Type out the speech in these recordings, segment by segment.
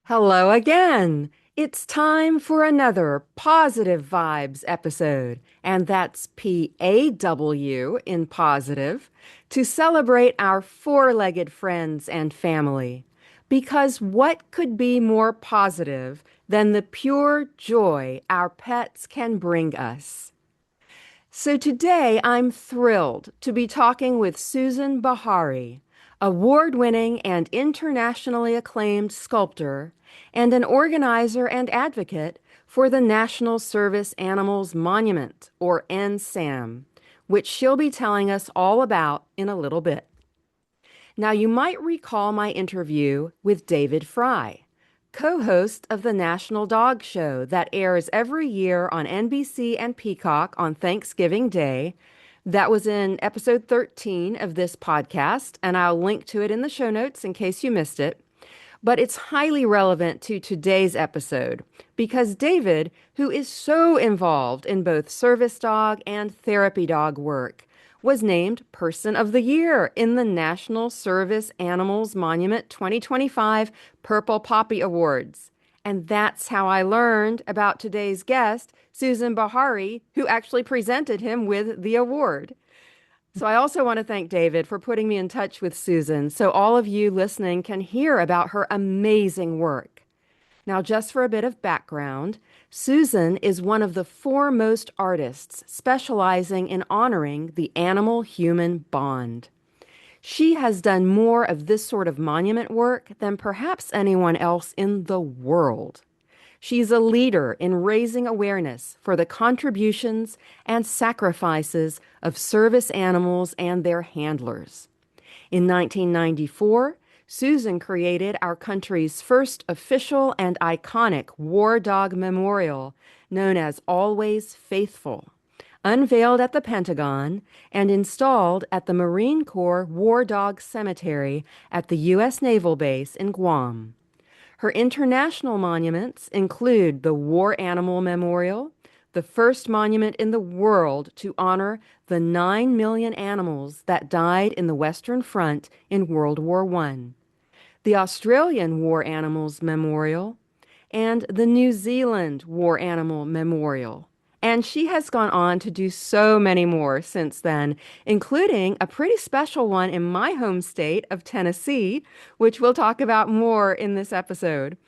Hello again. It's time for another Positive Vibes episode, and that's PAW in positive, to celebrate our four-legged friends and family. Because what could be more positive than the pure joy our pets can bring us? So today I'm thrilled to be talking with Susan Bahary, award-winning and internationally acclaimed sculptor and an organizer and advocate for the National Service Animals Monument, or NSAM, which she'll be telling us all about in a little bit. Now, you might recall my interview with David Fry, co-host of the National Dog Show that airs every year on NBC and Peacock on Thanksgiving Day. That was in episode 13 of this podcast, and I'll link to it in the show notes in case you missed it. But it's highly relevant to today's episode because David, who is so involved in both service dog and therapy dog work, was named Person of the Year in the National Service Animals Monument 2025 Purple Poppy Awards. And that's how I learned about today's guest, Susan Bahary, who actually presented him with the award. So I also want to thank David for putting me in touch with Susan so all of you listening can hear about her amazing work. Now, just for a bit of background, Susan is one of the foremost artists specializing in honoring the animal-human bond. She has done more of this sort of monument work than perhaps anyone else in the world. She's a leader in raising awareness for the contributions and sacrifices of service animals and their handlers. In 1994, Susan created our country's first official and iconic war dog memorial, known as Always Faithful, unveiled at the Pentagon and installed at the Marine Corps War Dog Cemetery at the U.S. Naval Base in Guam. Her international monuments include the War Animal Memorial, the first monument in the world to honor the 9 million animals that died in the Western Front in World War I, the Australian War Animals Memorial, and the New Zealand War Animal Memorial. And she has gone on to do so many more since then, including a pretty special one in my home state of Tennessee, which we'll talk about more in this episode.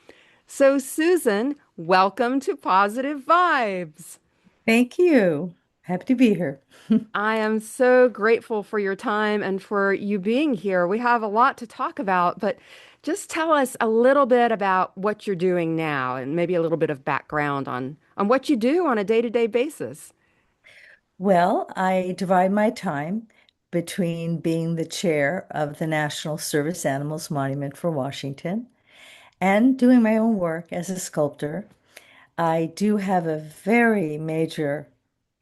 So, Susan, welcome to Positive Vibes. Thank you. Happy to be here. I am so grateful for your time and for you being here. We have a lot to talk about, but just tell us a little bit about what you're doing now and maybe a little bit of background on what you do on a day-to-day basis. Well, I divide my time between being the chair of the National Service Animals Monument for Washington and doing my own work as a sculptor. I do have a very major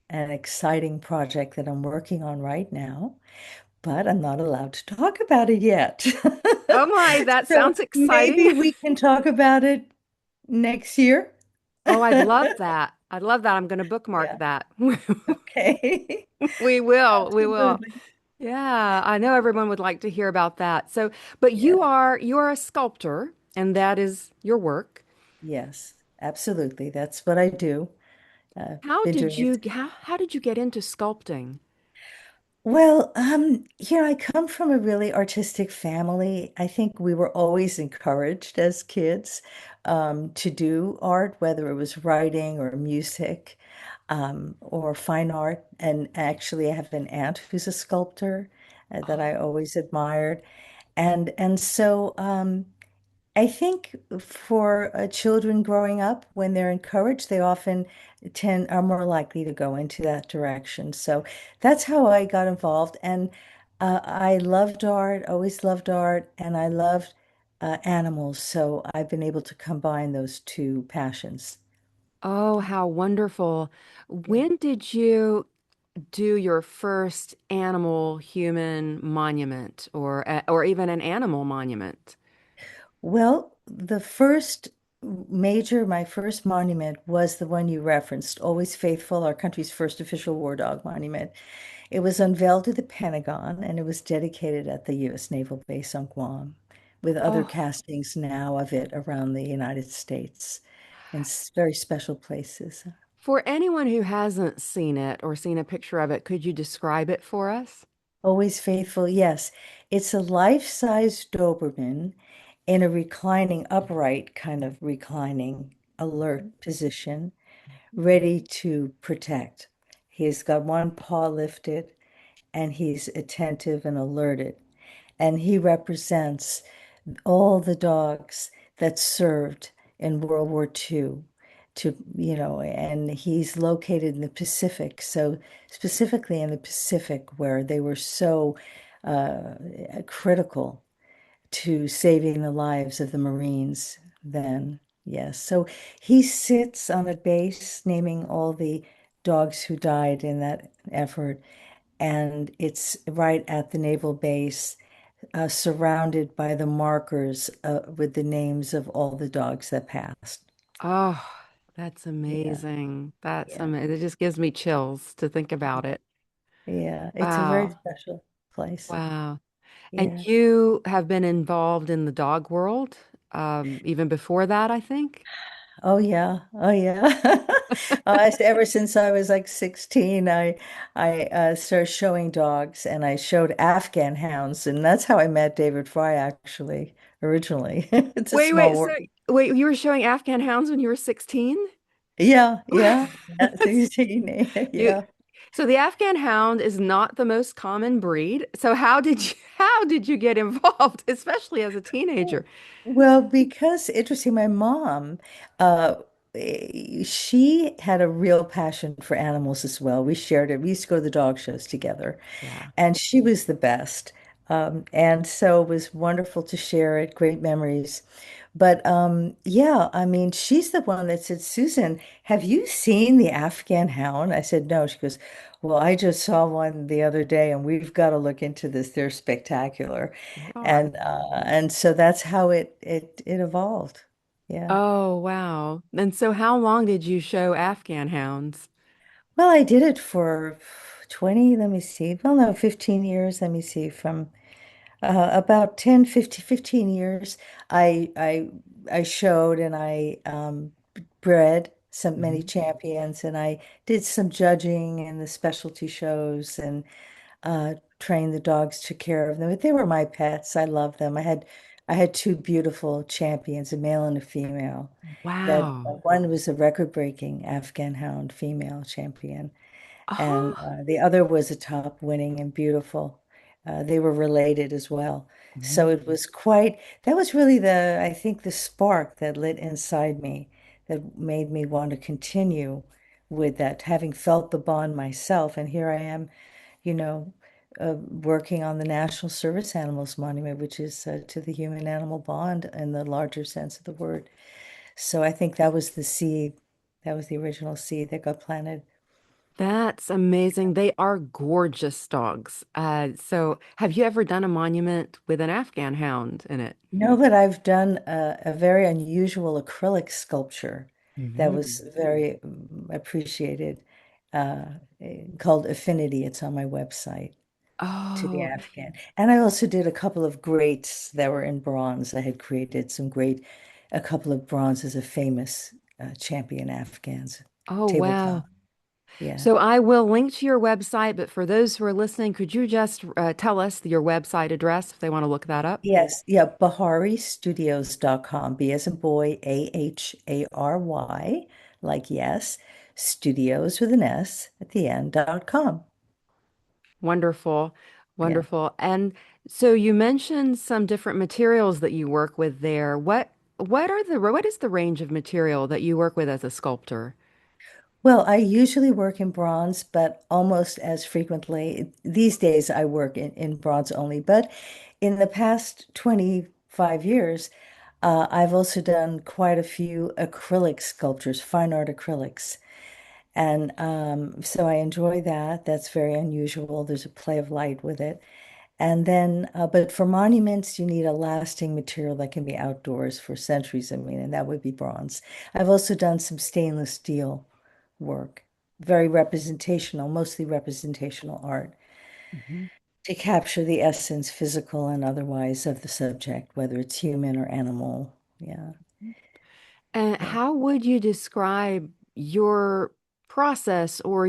and exciting project that I'm working on right now, but I'm not allowed to talk about it yet. Oh my, that So sounds exciting. maybe we can talk about it next year. Oh, I'd love that. I'd love that. I'm going to bookmark Yeah, that. okay. We will. We will. Absolutely. Yeah, I know everyone would like to hear about that. So, but Yeah. you are a sculptor, and that is your work. Yes, absolutely. That's what I do. How Been did doing it. you how did you get into sculpting? Well, I come from a really artistic family. I think we were always encouraged as kids to do art, whether it was writing or music or fine art. And actually, I have an aunt who's a sculptor that I always admired. And so I think for children growing up, when they're encouraged, they often are more likely to go into that direction. So that's how I got involved. And I loved art, always loved art, and I loved animals. So I've been able to combine those two passions. Oh, how wonderful. Yeah. When did you do your first animal human monument or even an animal monument? Well, my first monument was the one you referenced, Always Faithful, our country's first official war dog monument. It was unveiled at the Pentagon and it was dedicated at the U.S. Naval Base on Guam. with other Oh, castings now of it around the United States in very special places. for anyone who hasn't seen it or seen a picture of it, could you describe it for us? Always faithful, yes. It's a life-size Doberman in a reclining, upright kind of reclining, alert position, ready to protect. He's got one paw lifted and he's attentive and alerted. And he represents all the dogs that served in World War II and he's located in the Pacific. So specifically in the Pacific where they were so uh, critical to saving the lives of the Marines then. Yes. So he sits on a base naming all the dogs who died in that effort. And it's right at the naval base, surrounded by the markers with the names of all the dogs that passed. Oh, that's Yeah, amazing. That's yeah, amazing. It just gives me chills to think about it. yeah. It's a very Wow. special place. Wow. And Yeah. you have been involved in the dog world, even before that, I think. Oh yeah. Oh yeah. Ever since I was like 16, I started showing dogs, and I showed Afghan hounds, and that's how I met David Fry actually originally. It's a Wait, small wait, so world. wait, you were showing Afghan hounds when you were 16? Yeah, yeah. Yeah, That's 16. you. Yeah. So the Afghan hound is not the most common breed. So how did you get involved, especially as a teenager? Well, because interesting, my mom, uh, she had a real passion for animals as well. We shared it. We used to go to the dog shows together, Yeah. and she was the best. And so it was wonderful to share it, great memories. But yeah, I mean, she's the one that said, Susan, have you seen the Afghan hound? I said, no. She goes, well, I just saw one the other day and we've got to look into this. They're spectacular. Wow. And so that's how it evolved. Yeah. Oh, wow. And so how long did you show Afghan hounds? Well, I did it for 20, let me see. Well, no, 15 years. Let me see. From about 10, 50, 15 years, I I I showed and I bred some many Mhm. champions, and I did some judging in the specialty shows and trained the dogs, took care of them. But they were my pets. I love them. I had two beautiful champions, a male and a female. That Wow. one was a record-breaking Afghan hound female champion, and Oh. the other was a top winning and beautiful. They were related as well. So Mhm. it was quite, that was really I think the spark that lit inside me that made me want to continue with that, having felt the bond myself. And here I am, you know, working on the National Service Animals Monument, which is to the human animal bond in the larger sense of the word. So I think that was the seed, that was the original seed that got planted. That's amazing. They are gorgeous dogs. So have you ever done a monument with an Afghan hound in it? No, but I've done a very unusual acrylic sculpture that Mhm. was very appreciated, uh, called Affinity. It's on my website, to the Oh, Afghan. And I also did a couple of greats that were in bronze. I had created a couple of bronzes of famous champion Afghans, oh, wow. tabletop. Yeah. So I will link to your website, but for those who are listening, could you just tell us your website address if they want to look that up? Yes, yeah, BahariStudios.com. B as in boy, Ahary, like yes, studios with an S at the end.com. Wonderful. Yeah. Wonderful. And so you mentioned some different materials that you work with there. What is the range of material that you work with as a sculptor? Well, I usually work in bronze, but almost as frequently these days I work in bronze only. But in the past 25 years, I've also done quite a few acrylic sculptures, fine art acrylics. And so I enjoy that. That's very unusual. There's a play of light with it. And then, but for monuments, you need a lasting material that can be outdoors for centuries. I mean, and that would be bronze. I've also done some stainless steel work, very representational, mostly representational art. Mhm. to capture the essence, physical and otherwise, of the subject, whether it's human or animal. Yeah, And yeah. how would you describe your process or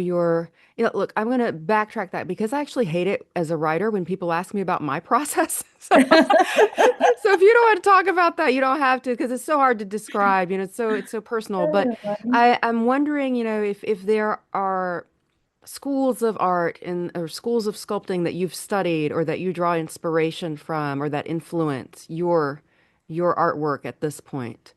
look, I'm going to backtrack that because I actually hate it as a writer when people ask me about my process. So if you don't want to talk about that, you don't have to because it's so hard to describe, it's so personal. But I'm wondering, if there are schools of art or schools of sculpting that you've studied or that you draw inspiration from or that influence your artwork at this point.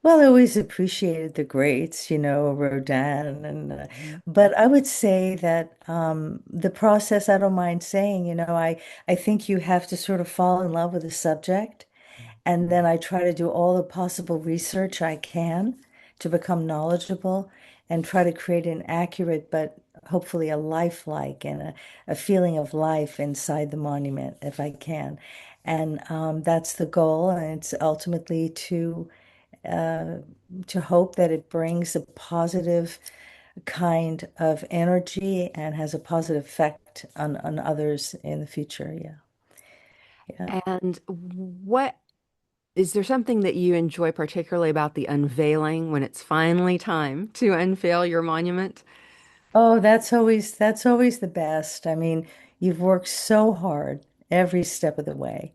Well, I always appreciated the greats, Rodin, and Mhm. but I would say that the process, I don't mind saying, I think you have to sort of fall in love with the subject, and then I try to do all the possible research I can to become knowledgeable and try to create an accurate, but hopefully a lifelike and a feeling of life inside the monument if I can. And that's the goal, and it's ultimately uh, to hope that it brings a positive kind of energy and has a positive effect on others in the future. Yeah. Yeah. And what is there something that you enjoy particularly about the unveiling when it's finally time to unveil your monument? Oh, that's always the best. I mean, you've worked so hard every step of the way,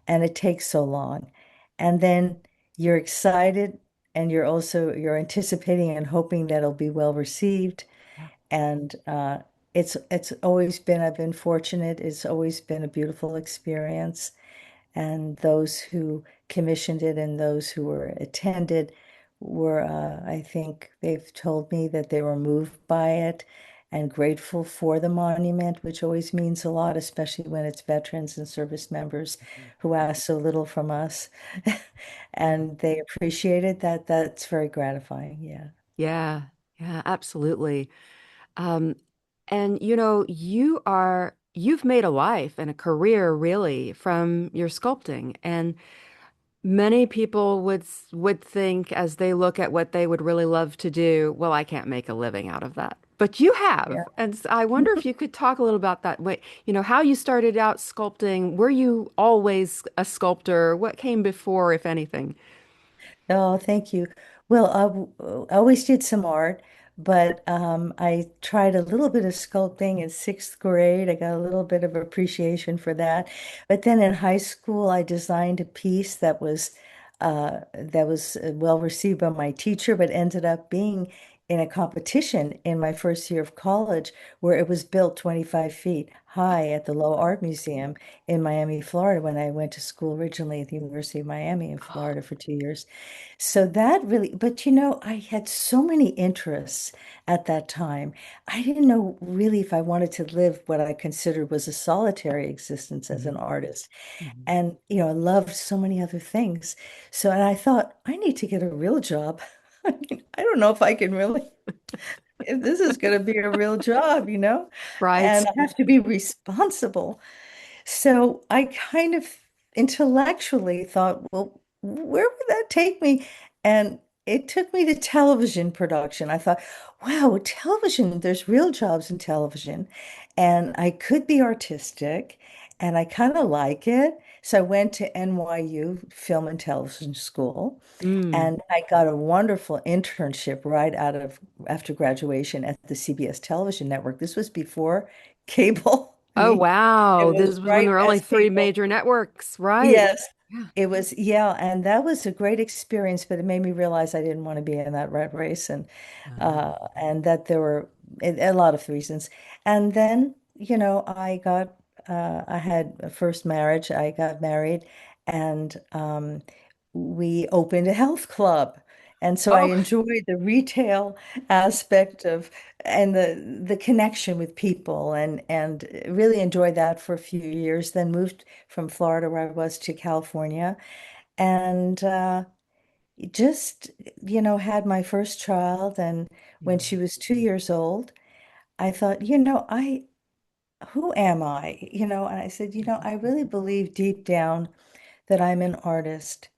and it takes so long. And then you're excited and you're anticipating and hoping that it'll be well received. And it's always been, I've been fortunate. It's always been a beautiful experience. And those who commissioned it and those who were attended were, I think they've told me that they were moved by it and grateful for the monument, which always means a lot, especially when it's veterans and service members who ask so little from us. And they appreciated that. That's very gratifying. Yeah. Yeah, yeah, absolutely. Um, and you've made a life and a career really from your sculpting. And many people would think as they look at what they would really love to do, well, I can't make a living out of that. But you have. Yeah. And I wonder if you could talk a little about that. Wait, how you started out sculpting. Were you always a sculptor? What came before, if anything? Oh, thank you. Well, I always did some art, but I tried a little bit of sculpting in sixth grade. I got a little bit of appreciation for that. But then in high school, I designed a piece that was well received by my teacher, but ended up being in a competition in my first year of college, where it was built 25 feet high at the Low Art Museum in Miami, Florida, when I went to school originally at the University of Miami in Florida for 2 years. So that really, but I had so many interests at that time. I didn't know really if I wanted to live what I considered was a solitary existence as an Mhm. artist. Mhm. And, I loved so many other things. So, and I thought, I need to get a real job. I mean, I don't know if I can really, if this is going to be a real job, Right. and I have to be responsible. So I kind of intellectually thought, well, where would that take me? And it took me to television production. I thought, wow, television, there's real jobs in television, and I could be artistic, and I kind of like it. So I went to NYU Film and Television School, Mm. and I got a wonderful internship right out of after graduation at the CBS television network. This was before cable. I Oh, mean, it wow. was This was when right there were only as three cable. major networks, right? Yes, Yeah. it was, yeah, and that was a great experience, but it made me realize I didn't want to be in that rat race and that there were a lot of reasons. And then, I had a first marriage, I got married, and we opened a health club. And so I Oh, enjoyed the retail aspect of and the connection with people and really enjoyed that for a few years, then moved from Florida where I was to California and just had my first child, and when yeah. she was 2 years old I thought, I who am I? And I said, I really believe deep down that I'm an artist,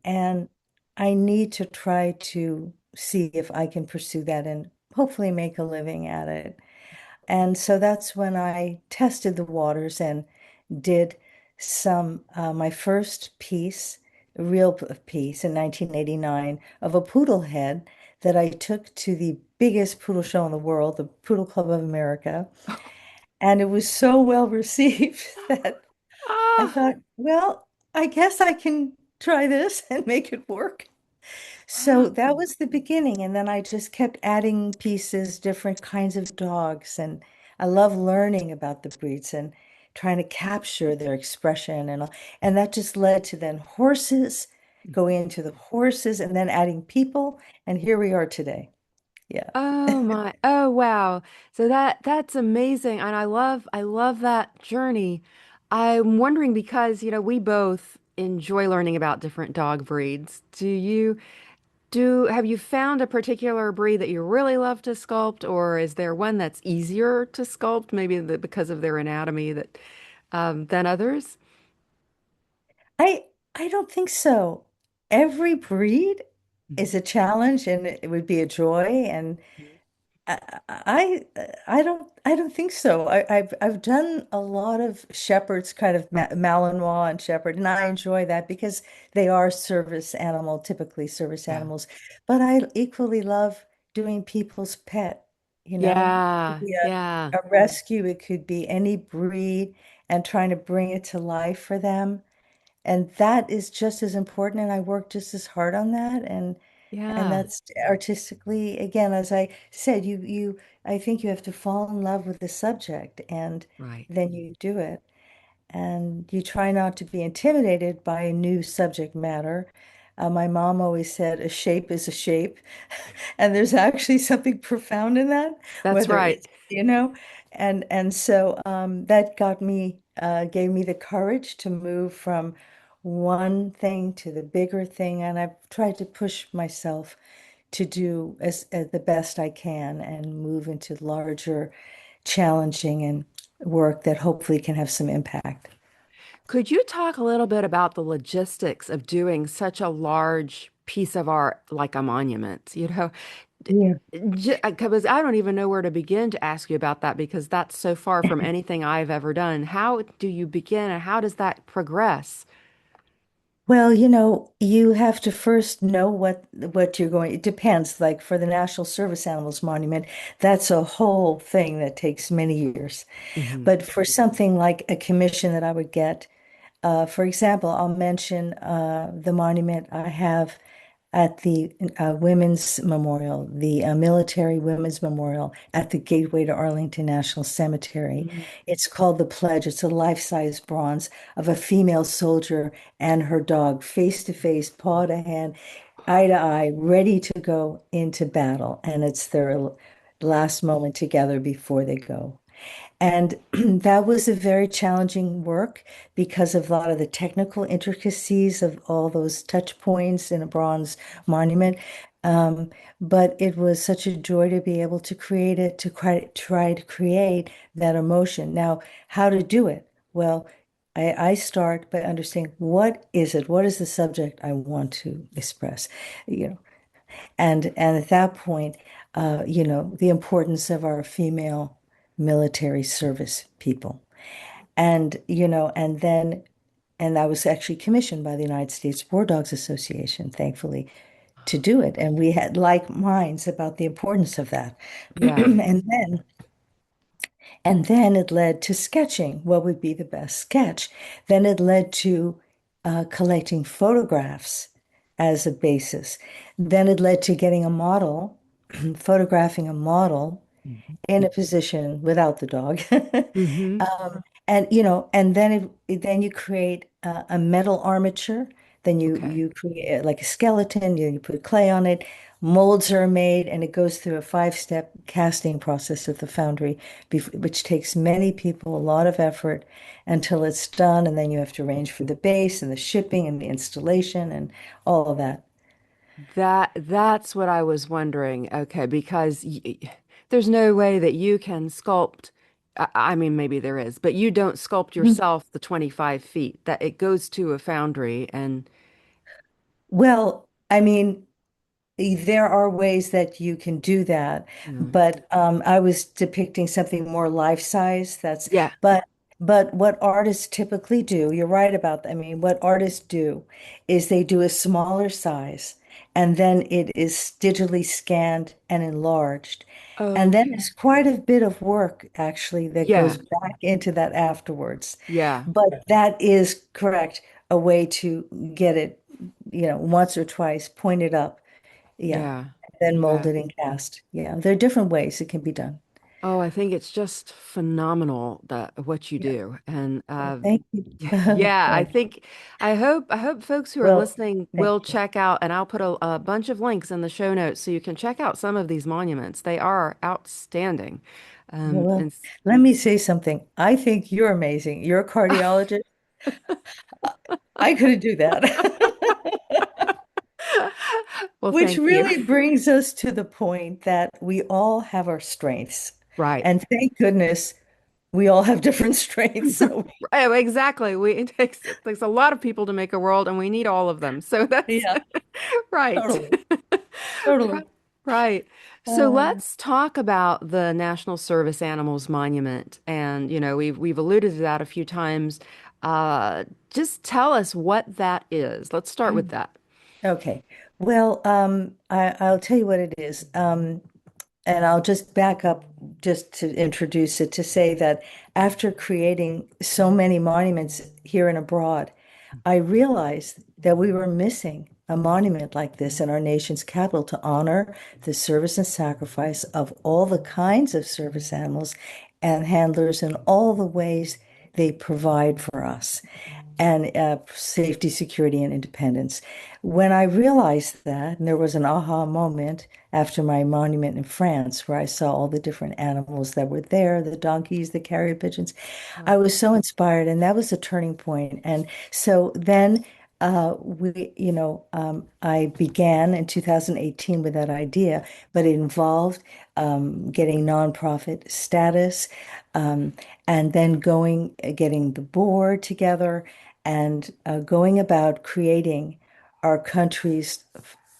and I need to try to see if I can pursue that and hopefully make a living at it. And so that's when I tested the waters and did my first piece, a real piece in 1989 of a poodle head that I took to the biggest poodle show in the world, the Poodle Club of America. And it was so well received that I Ah, thought, well, I guess I can try this and make it work. So wow. that was the beginning. And then I just kept adding pieces, different kinds of dogs. And I love learning about the breeds and trying to capture their expression. And that just led to then horses, going into the horses and then adding people. And here we are today. Yeah. Oh my. Oh wow. So that's amazing. And I love that journey. I'm wondering because, we both enjoy learning about different dog breeds. Have you found a particular breed that you really love to sculpt, or is there one that's easier to sculpt, maybe because of their anatomy than others? I I don't think so. Every breed is a challenge and it would be a joy. And I don't think so. I've done a lot of shepherds, kind of Malinois and shepherd, and I enjoy that because they are service animal, typically service Yeah. animals. But I equally love doing people's pet, you know. It could Yeah. be Yeah. a rescue, it could be any breed, and trying to bring it to life for them. And that is just as important, and I work just as hard on that. And Yeah. that's artistically, again, as I said, I think you have to fall in love with the subject, and Right. then you do it. And you try not to be intimidated by a new subject matter. My mom always said, a shape is a shape. And there's actually something profound in that, That's whether right. it's, and so that gave me the courage to move from one thing to the bigger thing. And I've tried to push myself to do as the best I can and move into larger, challenging and work that hopefully can have some impact. Could you talk a little bit about the logistics of doing such a large piece of art like a monument? Yeah. Because I don't even know where to begin to ask you about that because that's so far from anything I've ever done. How do you begin and how does that progress? Well, you have to first know what you're going. It depends. Like for the National Service Animals Monument, that's a whole thing that takes many years. Hmm. But for something like a commission that I would get, for example, I'll mention the monument I have at the Women's Memorial, the Military Women's Memorial at the Gateway to Arlington National Cemetery. It's called The Pledge. It's a life-size bronze of a female soldier and her dog, face to face, paw to hand, eye to eye, ready to go into battle. And it's their last moment together before they go. And that was a very challenging work because of a lot of the technical intricacies of all those touch points in a bronze monument. Um, but it was such a joy to be able to create it, to try to create that emotion. Now, how to do it? Well, I start by understanding what is it? What is the subject I want to express? You know, and at that point, the importance of our female military service people. And I was actually commissioned by the United States War Dogs Association, thankfully, to do it. And we had like minds about the importance of that. Yeah. And then it led to sketching what would be the best sketch. Then it led to collecting photographs as a basis. Then it led to getting a model, photographing a model in a position without the dog. Hmm. And then you create a metal armature. Then you Okay. you create like a skeleton. You put clay on it. Molds are made, and it goes through a five-step casting process at the foundry, which takes many people, a lot of effort until it's done. And then you have to arrange for the base and the shipping and the installation and all of that. That's what I was wondering. Okay, because there's no way that you can sculpt. I mean, maybe there is, but you don't sculpt Mhm. yourself the 25 feet. That it goes to a foundry and Well, I mean, there are ways that you can do that, Mm. but I was depicting something more life size. Yeah. But what artists typically do, you're right about that. I mean, what artists do is they do a smaller size, and then it is digitally scanned and enlarged. And then Okay. there's quite a bit of work actually that Yeah. goes back into that afterwards. Yeah. But that is correct, a way to get it, once or twice, pointed up. Yeah. Yeah. Then Yeah. molded and cast. Yeah. There are different ways it can be done. Oh, I think it's just phenomenal that what you Yeah. do. And Well, thank you. yeah, I Thank you. think I hope folks who are Well, listening thank will you. check out, and I'll put a bunch of links in the show notes so you can check out some of these monuments. They are outstanding. Yeah, well, And let me say something. I think you're amazing. You're a cardiologist. I couldn't do that. well, Which thank you. really brings us to the point that we all have our strengths. Right. And thank goodness we all have different strengths. So, Oh, exactly. It takes a lot of people to make a world, and we need all of them. So that's yeah, right. totally. Totally. Right. Right. So Uh, let's talk about the National Service Animals Monument. And, we've alluded to that a few times. Uh, just tell us what that is. Let's start with that. okay. Well, I'll tell you what it is. And I'll just back up just to introduce it to say that after creating so many monuments here and abroad, I realized that we were missing a monument like this in our nation's capital to honor the service and sacrifice of all the kinds of service animals and handlers in all the ways they provide for us and safety, security, and independence. When I realized that, and there was an aha moment after my monument in France, where I saw all the different animals that were there, the donkeys, the carrier pigeons, I was so inspired, and that was a turning point. And so then I began in 2018 with that idea, but it involved getting nonprofit status, um, and then getting the board together and going about creating our country's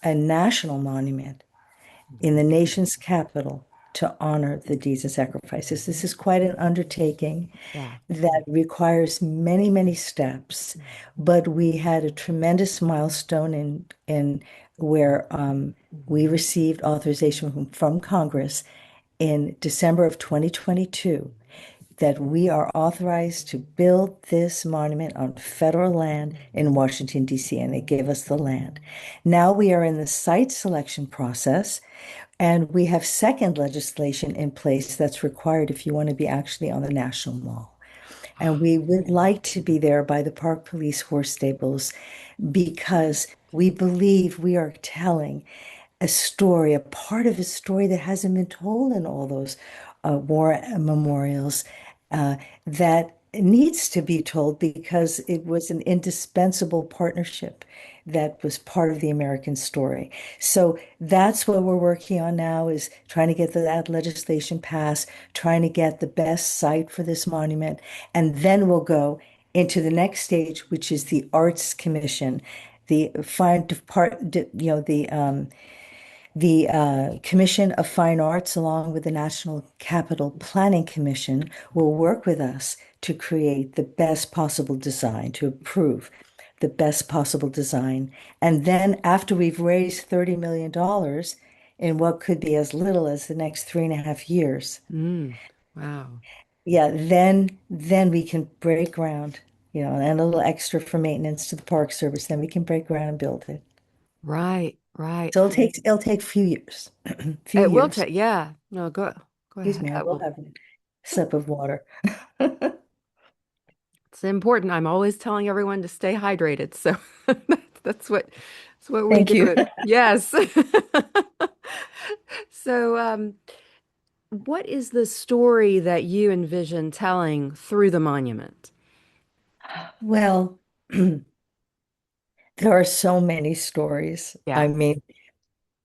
a national monument in the nation's capital to honor the deeds and sacrifices. This is quite an undertaking Yeah. that requires many, many steps, but we had a tremendous milestone in where we received authorization from Congress in December of 2022 that we are authorized to build this monument on federal land in Washington, D.C., and they gave us the land. Now we are in the site selection process, and we have second legislation in place that's required if you want to be actually on the National Mall. And we would like to be there by the Park Police Horse Stables because we believe we are telling a story, a part of a story that hasn't been told in all those war memorials uh, that needs to be told because it was an indispensable partnership that was part of the American story. So that's what we're working on now is trying to get that legislation passed, trying to get the best site for this monument, and then we'll go into the next stage, which is the Arts Commission, the fine part, the Commission of Fine Arts, along with the National Capital Planning Commission, will work with us to create the best possible design, to approve the best possible design. And then after we've raised $30 million in what could be as little as the next 3.5 years, Mm. Wow. yeah, then we can break ground, and a little extra for maintenance to the Park Service, then we can break ground and build it. Right. Right. So it'll take a few years, few It will years. take, yeah. No, go Excuse ahead. me, I will have a sip of water. It's important. I'm always telling everyone to stay hydrated. So that's that's what we Thank you. do. Yes. So, what is the story that you envision telling through the monument? Well, there are so many stories. I Yeah. mean,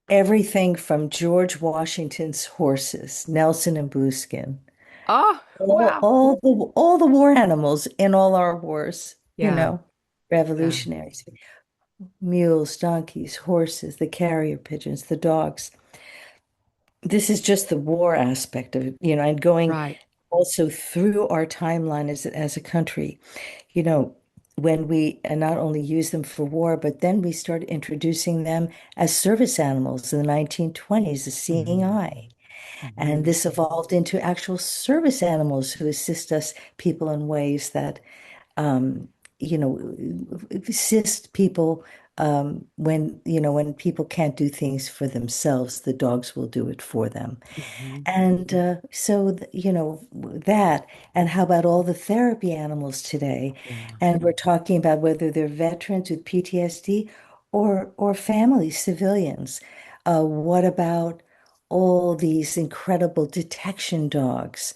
everything from George Washington's horses, Nelson and Blueskin, Oh, all, wow. all the all the war animals in all our wars, Yeah. Yeah. revolutionaries. mules, donkeys, horses, the carrier pigeons, the dogs. This is just the war aspect of it, and going Right. also through our timeline as a country, you know, when we not only use them for war, but then we started introducing them as service animals in the 1920s, the seeing Hmm. eye. And Hmm. this evolved into actual service animals who assist us people in ways that um, you know, assist people when people can't do things for themselves, the dogs will do it for them. Hmm. And that, and how about all the therapy animals today? Yeah. And we're talking about whether they're veterans with PTSD or families, civilians. What about all these incredible detection dogs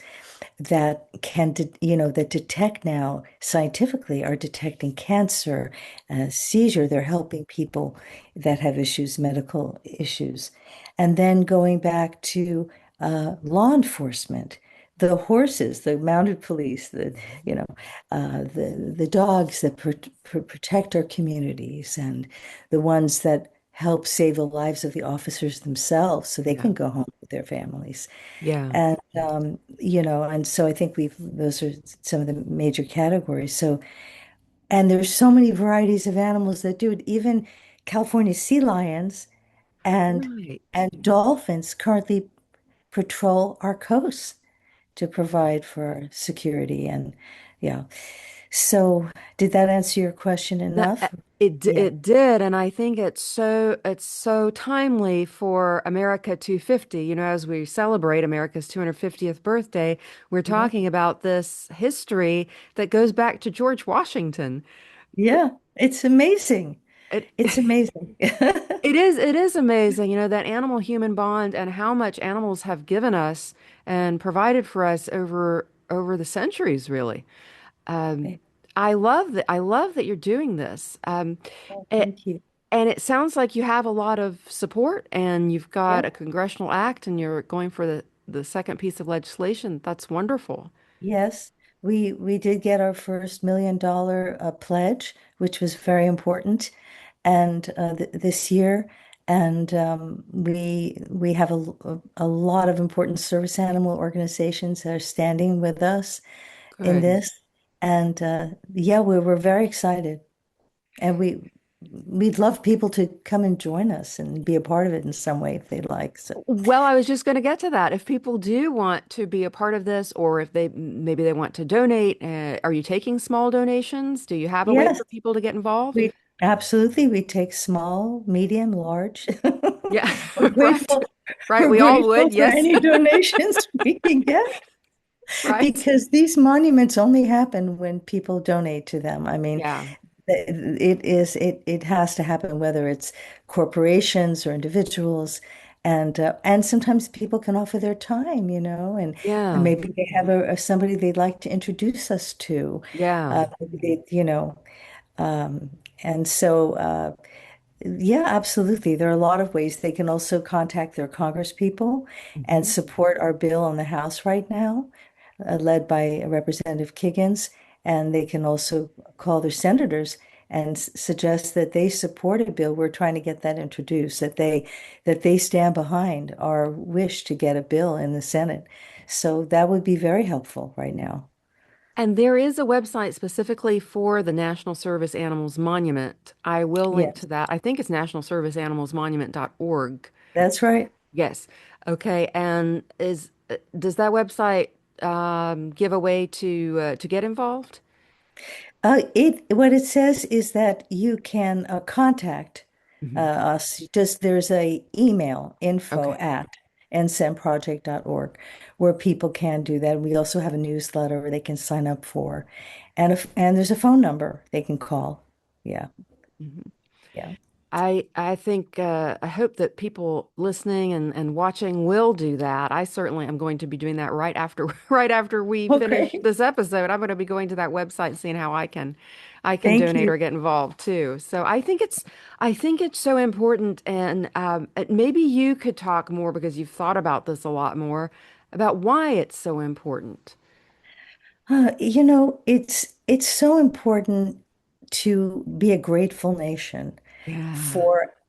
that that detect now scientifically are detecting cancer, seizure. They're helping people that have issues, medical issues. And then going back to law enforcement, the horses, the mounted police, Mhm. you know, the dogs that protect our communities, and the ones that help save the lives of the officers themselves so they Yeah. can go home with their families. Yeah. And and so I think we've those are some of the major categories. So, and there's so many varieties of animals that do it. Even California sea lions and Right. and dolphins currently patrol our coasts to provide for our security. And yeah. So, did that answer your question That enough? Yeah. it did, and I think it's so timely for America 250. You know, as we celebrate America's 250th birthday, we're Yeah. talking about this history that goes back to George Washington. Yeah. It's amazing. It It's amazing. it is amazing, you know, that animal human bond and how much animals have given us and provided for us over the centuries, really. Um, I love that you're doing this. Oh, It, thank you. and it sounds like you have a lot of support and you've got Yeah. a congressional act and you're going for the second piece of legislation. That's wonderful. Yes, we did get our first $1 million pledge, which was very important, and th this year, and we have a lot of important service animal organizations that are standing with us in Good. this, and yeah, we're very excited, and we'd love people to come and join us and be a part of it in some way if they'd like. So Well, I was just going to get to that. If people do want to be a part of this, or if they maybe they want to donate, are you taking small donations? Do you have a way yes, for people to get involved? we absolutely we take small, medium, large. Yeah, We're right. grateful. Right. We're We all grateful would. for Yes. any donations we can get Right. because these monuments only happen when people donate to them. I mean, Yeah. it has to happen whether it's corporations or individuals, and sometimes people can offer their time, and Yeah. maybe they have somebody they'd like to introduce us to. Yeah. Maybe um, and so, yeah, absolutely. There are a lot of ways. They can also contact their congresspeople and Hmm. support our bill on the House right now, led by Representative Kiggins. And they can also call their senators and suggest that they support a bill. We're trying to get that introduced, that they stand behind our wish to get a bill in the Senate. So that would be very helpful right now. And there is a website specifically for the National Service Animals Monument. I will link to Yes, that. I think it's nationalserviceanimalsmonument.org. that's right. Yes. Okay. And does that website give a way to get involved? What it says is that you can contact Hmm. us. Just there's a email info Okay. at nsmproject.org where people can do that. We also have a newsletter where they can sign up for, and there's a phone number they can call. Yeah, Mhm. yeah. I think I hope that people listening and watching will do that. I certainly am going to be doing that right after right after we finish Okay. this episode. I'm going to be going to that website and seeing how I can Thank donate you. or get involved too. So I think it's so important, and maybe you could talk more because you've thought about this a lot more about why it's so important. It's so important to be a grateful nation. Yeah.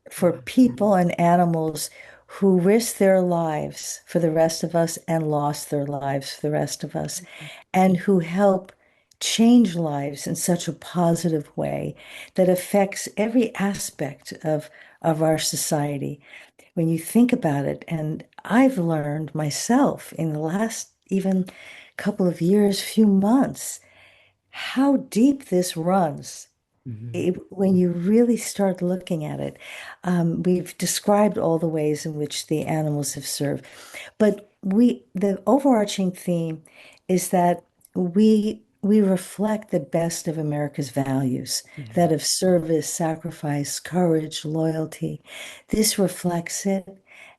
for people and animals who risked their lives for the rest of us and lost their lives for the rest of us, and who help change lives in such a positive way that affects every aspect of our society. When you think about it, and I've learned myself in the last even couple of years, few months, how deep this runs Mhm. when you really start looking at it. We've described all the ways in which the animals have served, but the overarching theme is that we reflect the best of America's values, Yeah. that of service, sacrifice, courage, loyalty. This reflects it,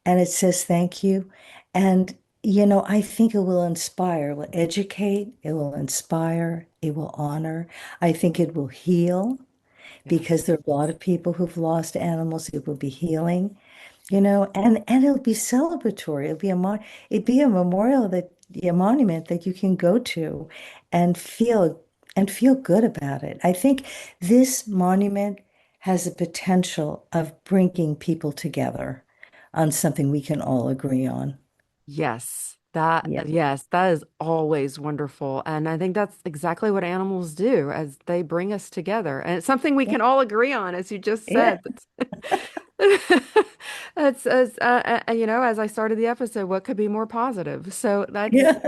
and it says thank you. And I think it will inspire, it will educate, it will inspire, it will honor. I think it will heal because Yes. there are a lot of people who've lost animals. It will be healing, and it'll be celebratory. It'd be a memorial a monument that you can go to and feel good about it. I think this monument has the potential of bringing people together on something we can all agree on. Yes, Yeah. yes, that is always wonderful. And I think that's exactly what animals do as they bring us together. And it's something we Yeah. can all agree on, as you just Yeah. said. It's as as I started the episode, what could be more positive? So Yeah.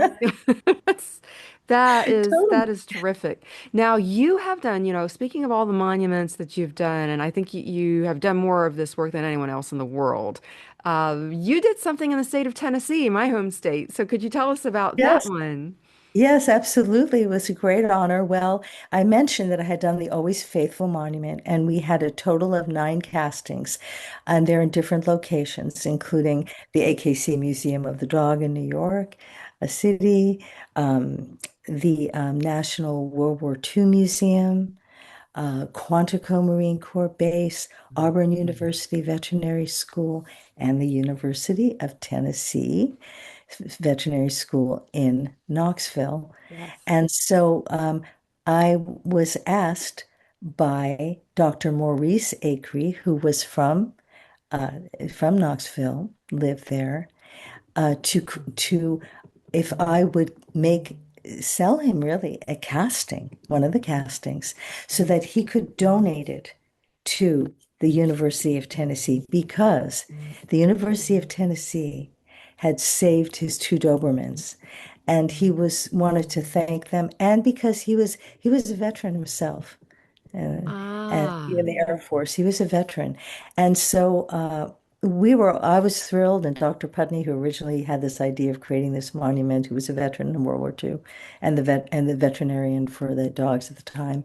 that's that Totally. is terrific. Now you have done, speaking of all the monuments that you've done, and I think you have done more of this work than anyone else in the world. You did something in the state of Tennessee, my home state. So could you tell us about that Yes. one? Yes, absolutely. It was a great honor. Well, I mentioned that I had done the Always Faithful Monument, and we had a total of 9 castings, and they're in different locations, including the AKC Museum of the Dog in New York, a city, the National World War II Museum, Quantico Marine Corps Base, Auburn University Veterinary School, and the University of Tennessee Veterinary School in Knoxville. Yes. And so I was asked by Dr. Maurice Acree, who was uh, from Knoxville, lived there, to if I would sell him really a casting, one of the castings, so that he could donate it to the University of Tennessee because the University of Tennessee had saved his 2 Dobermans, and he was wanted to thank them, and because he was a veteran himself, and, and in Ah, the Air Force. He was a veteran. And so I was thrilled. And Dr. Putney, who originally had this idea of creating this monument, who was a veteran in World War II and the veterinarian for the dogs at the time,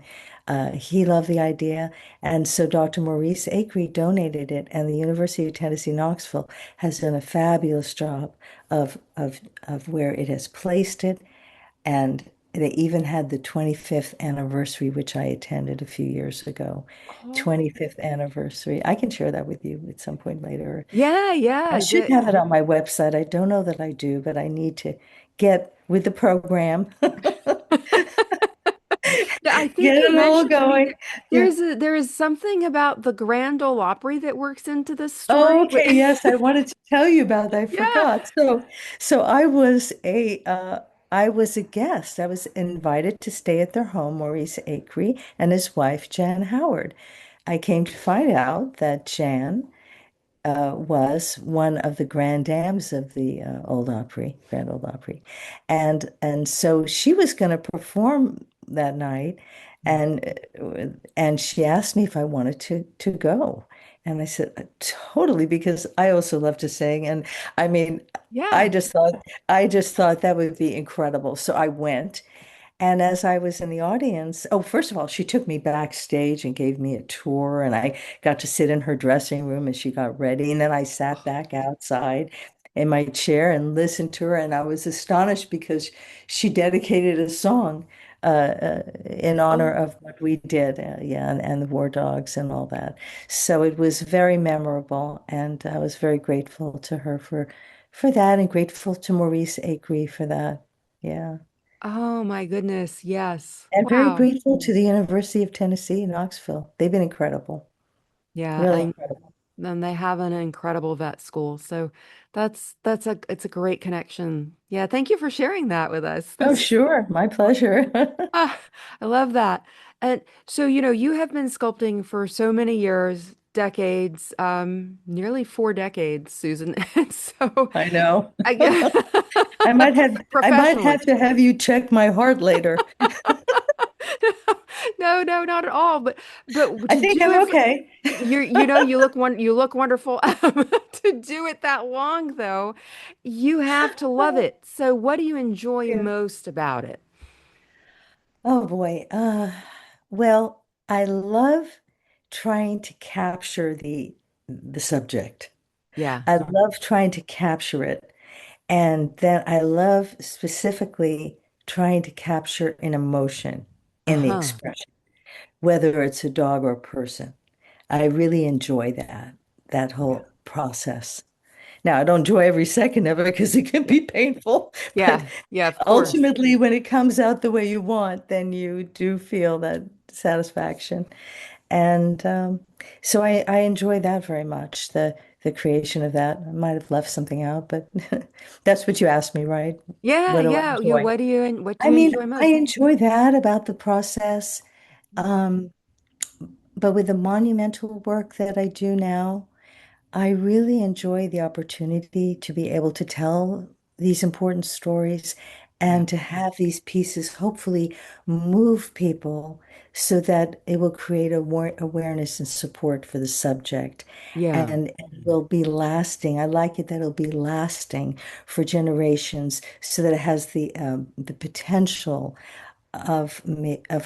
he loved the idea. And so Dr. Maurice Acree donated it. And the University of Tennessee, Knoxville has done a fabulous job of where it has placed it, and they even had the 25th anniversary, which I attended a few years ago. oh, 25th anniversary. I can share that with you at some point later. yeah, I yeah. should have it on my website. I don't know that I do, but I need to get with the program, Yeah, I think get you it all mentioned to me going. that Yeah. there is something about the Grand Ole Opry that works into this Oh, story. okay. Yes, I wanted to tell you about that. I Yeah. forgot. So I was a guest. I was invited to stay at their home, Maurice Acree and his wife, Jan Howard. I came to find out that Jan was one of the grand dames of the Old Opry, Grand Ole Opry, and so she was going to perform that night, and she asked me if I wanted to go, and I said totally, because I also love to sing, and I mean, I Yeah. just thought I just thought that would be incredible, so I went. And as I was in the audience, oh, first of all, she took me backstage and gave me a tour, and I got to sit in her dressing room as she got ready. And then I sat back outside in my chair and listened to her, and I was astonished because she dedicated a song in honor Oh, of what we did, yeah, and the war dogs and all that. So it was very memorable, and I was very grateful to her for that, and grateful to Maurice Acree for that. Yeah. oh my goodness. Yes. And very Wow. grateful to the University of Tennessee in Knoxville. They've been incredible. Yeah, Really incredible. and they have an incredible vet school. So that's a it's a great connection. Yeah, thank you for sharing that with us. Oh, That's sure. My pleasure. ah, I love that. And so, you have been sculpting for so many years, decades, nearly 4 decades, Susan. And so I know. I get I might professionally. have to have you check my heart later. No, no, not at all. But I to think do I'm it for okay. you look wonderful. To do it that long though, you have to love it. So what do you enjoy Yeah. most about it? Oh boy. Well, I love trying to capture the subject. Yeah. I love trying to capture it. And then I love specifically trying to capture an emotion in the Uh-huh. expression, whether it's a dog or a person. I really enjoy that Yeah. whole process. Now, I don't enjoy every second of it because it can Yeah. be painful, but Yeah. Yeah, of course. ultimately, when it comes out the way you want, then you do feel that satisfaction. And so I enjoy that very much, the creation of that. I might have left something out, but that's what you asked me, right? Yeah, What do I yeah. enjoy? What do I you mean, enjoy I most? enjoy that about the process. Um, but with the monumental work that I do now, I really enjoy the opportunity to be able to tell these important stories Yeah. and to have these pieces hopefully move people so that it will create awareness and support for the subject Yeah. and will be lasting. I like it that it'll be lasting for generations so that it has the potential of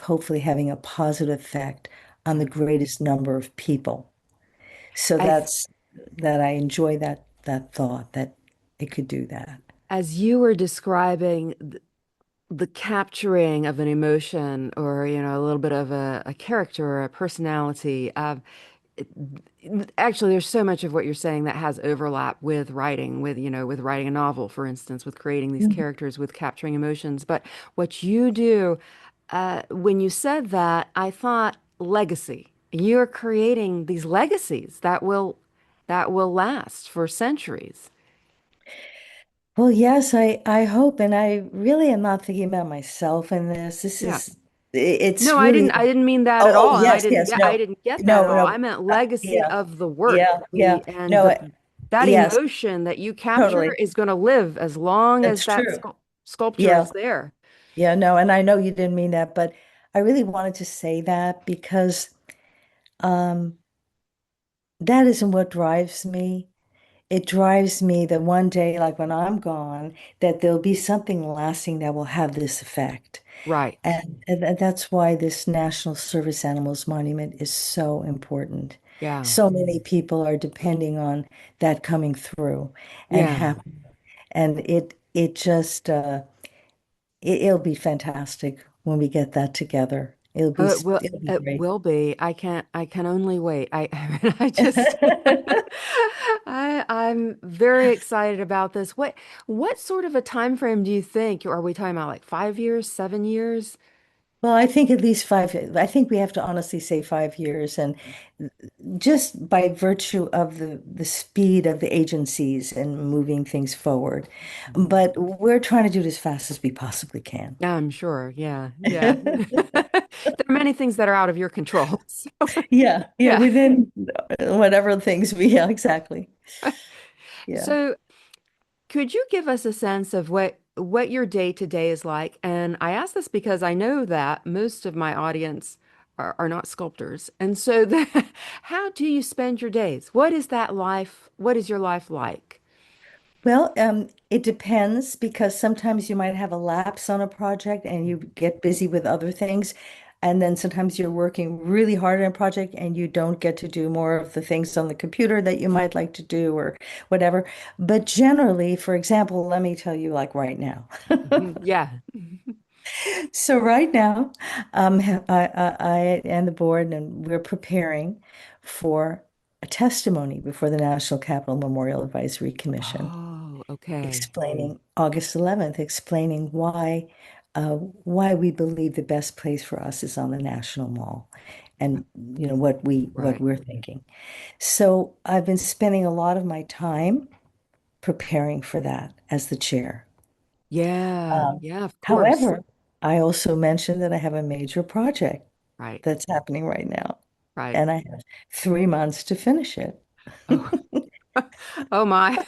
hopefully having a positive effect on the Yeah. greatest number of people. So I that I enjoy that thought that it could do that. As you were describing the capturing of an emotion or, a little bit of a character or a personality, it- actually, there's so much of what you're saying that has overlap with writing, with writing a novel, for instance, with creating these Mhm. characters, with capturing emotions. But what you do, when you said that, I thought legacy. You're creating these legacies that will last for centuries. Well, yes, I hope, and I really am not thinking about myself in this. Yeah. It's No, I really, didn't I didn't mean that oh, at oh, all. And yes, yes, I no, didn't get that at no, all. I no, meant legacy yeah, of the work, yeah, yeah, and no, that yes, emotion that you capture totally. is going to live as long as That's that true. sculpture Yeah, is there. yeah, no, and I know you didn't mean that, but I really wanted to say that because um, that isn't what drives me. It drives me that one day, like when I'm gone, that there'll be something lasting that will have this effect. Right. And that's why this National Service Animals Monument is so important. Yeah. So many people are depending on that coming through and Yeah. happen. And it just it'll be fantastic when we get that together. It'll be It great. will be. I can only wait. I just I'm very excited about this. What sort of a time frame do you think? Are we talking about like 5 years, 7 years? Well, I think at least five. I think we have to honestly say 5 years, and just by virtue of the speed of the agencies and moving things forward. Mhm. But we're trying to do it as fast as we possibly can. I'm sure. Yeah. Yeah. There are many things that are out of your control. So, Yeah, yeah, yeah. within whatever things we, yeah, exactly. Yeah. So, could you give us a sense of what your day to day is like? And I ask this because I know that most of my audience are not sculptors. And so how do you spend your days? What is that life? What is your life like? Well, it depends because sometimes you might have a lapse on a project and you get busy with other things. And then sometimes you're working really hard on a project and you don't get to do more of the things on the computer that you might like to do or whatever. But generally, for example, let me tell you like right now. Mhm. Yeah. So right now, I and the board and we're preparing for a testimony before the National Capital Memorial Advisory Commission Oh, okay. explaining August 11th, explaining why we believe the best place for us is on the National Mall. and what Right. we're thinking. So I've been spending a lot of my time preparing for that as the chair. Yeah. Um, Yeah, of course. However, I also mentioned that I have a major project Right. that's happening right now, Right. and I have 3 months to finish it. Oh, oh my.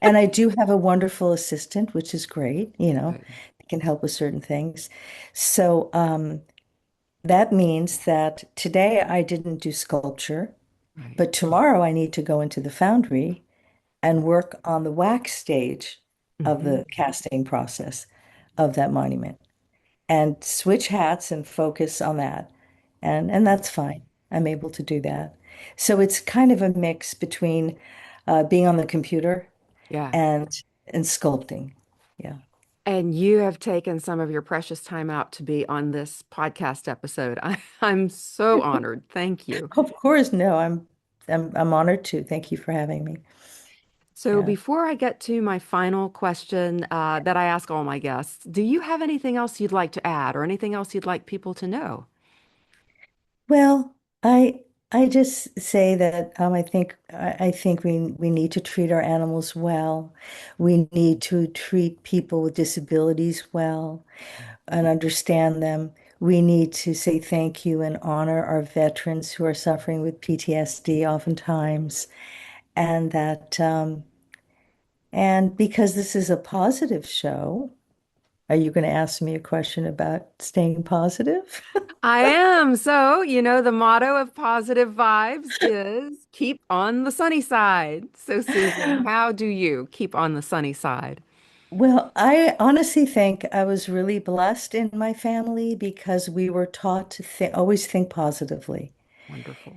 And I do have a wonderful assistant, which is great, Right. can help with certain things. So that means that today I didn't do sculpture, Right. but tomorrow I need to go into the foundry and work on the wax stage of Hmm. the casting process of that monument and switch hats and focus on that. And that's fine. I'm able to do that. So it's kind of a mix between being on the computer Yeah. and and sculpting. Yeah. And you have taken some of your precious time out to be on this podcast episode. I'm so honored. Thank you. Of course, no, I'm honored too. Thank you for having me. So Yeah. before I get to my final question that I ask all my guests, do you have anything else you'd like to add or anything else you'd like people to know? Well, I just say that I think we need to treat our animals well. We need to treat people with disabilities well and understand them. We need to say thank you and honor our veterans who are suffering with PTSD oftentimes. And and because this is a positive show, are you going to ask me a question about staying positive? I am. So, the motto of positive vibes is keep on the sunny side. So, Susan, how do you keep on the sunny side? Well, I honestly think I was really blessed in my family because we were taught to always think positively. Wonderful.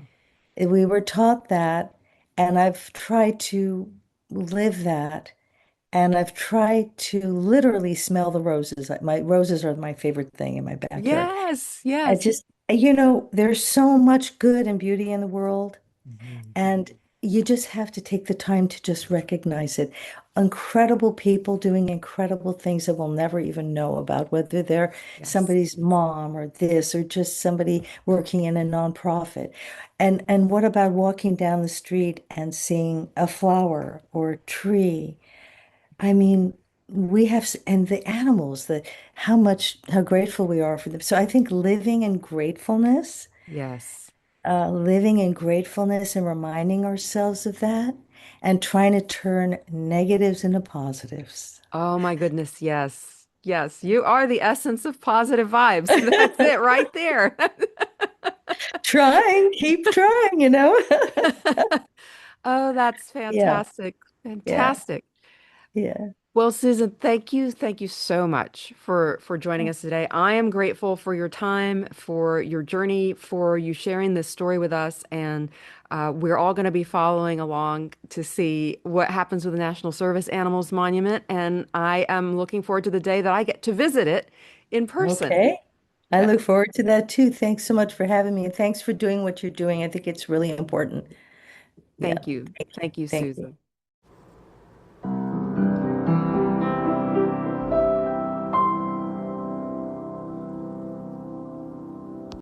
We were taught that, and I've tried to live that, and I've tried to literally smell the roses. My roses are my favorite thing in my backyard. Yes, I yes. just, there's so much good and beauty in the world. Mhm. And you just have to take the time to just recognize it. Incredible people doing incredible things that we'll never even know about, whether they're Yes. somebody's mom or this, or just somebody working in a nonprofit. And what about walking down the street and seeing a flower or a tree? I mean, and the animals, how grateful we are for them. So I think Yes. living in gratefulness and reminding ourselves of that and trying to turn negatives into positives. Oh my goodness, yes. Yes, you are the essence of positive vibes. That's it right there. Trying, keep trying. Oh, that's Yeah, fantastic. yeah, Fantastic. yeah. Well, Susan, thank you. Thank you so much for joining us today. I am grateful for your time, for your journey, for you sharing this story with us, and we're all going to be following along to see what happens with the National Service Animals Monument, and I am looking forward to the day that I get to visit it in person. Okay. I Uh, look forward to that too. Thanks so much for having me and thanks for doing what you're doing. I think it's really important. Yeah. Thank you. Thank you, Thank you. Susan.